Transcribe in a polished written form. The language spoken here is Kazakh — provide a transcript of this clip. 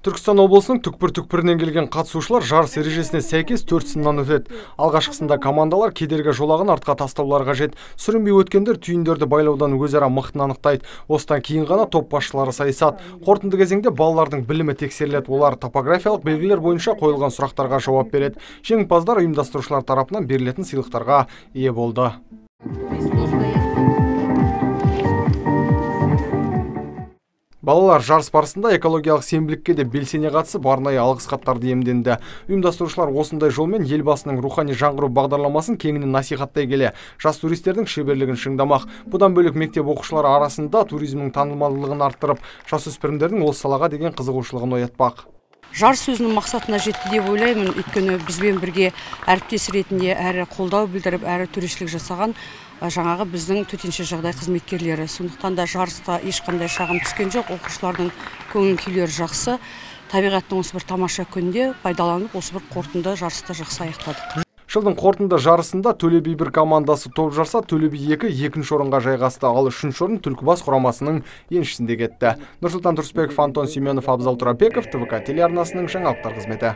Түркістан облысының түкпір-түкпірінен келген қатысушылар жарыс ережесіне сәйкес 4 сыннан өтеді. Алғашқысында командалар кедергі жолағын артқа тастаулары қажет. Сүрінбей өткендер түйіндерді байлаудан өзара мықтын анықтайды. Осыдан кейін ғана топ басшылары сайысады. Қорытынды кезеңде балалардың білімі тексеріледі. Олар топографиялық белгілер бойынша қойылған сұрақтарға жауап береді. Жеңімпаздар ұйымдастырушылар тарапынан берілетін сыйлықтарға ие болды. Балалар жарыс барысында экологиялық сенбілікке де белсене қатысып, арнайы алғыс хаттарды иемденді. Ұйымдастырушылар осындай жолмен елбасының рухани жаңғыру бағдарламасын кеңінен насихаттай келе, жас туристердің шеберлігін шыңдамақ. Бұдан бөлек мектеп оқушылары арасында туризмнің танымалдылығын арттырып, жасөспірімдердің осы салаға деген қызығушылығын оятпақ. Жарыс өзінің мақсатына жетті деп ойлаймын. Өйткені бізбен бірге әріптес ретінде әрі қолдау білдіріп, әрі төрешілік жасаған жаңағы біздің төтенше жағдай қызметкерлері. Сондықтан да жарысқа ешқандай шағым түскен жоқ. Оқушылардың көңіл күйлері жақсы. Табиғаттың осы бір тамаша күнде пайдаланып, осы бір қорытынды жарысты жақсы аяқтадық. Жылдың қорытынды жарысында Төле би 1 командасы топ жарса, Төле би 2 екінші орынға жайғасты, ал үшінші орын Түлкібас құрамасының еншісінде кетті. Нұрсұлтан Тұрысбеков, Антон Семенов, Абзал Тұрапеков, ТВК телеарнасының жаңалықтар қызметі.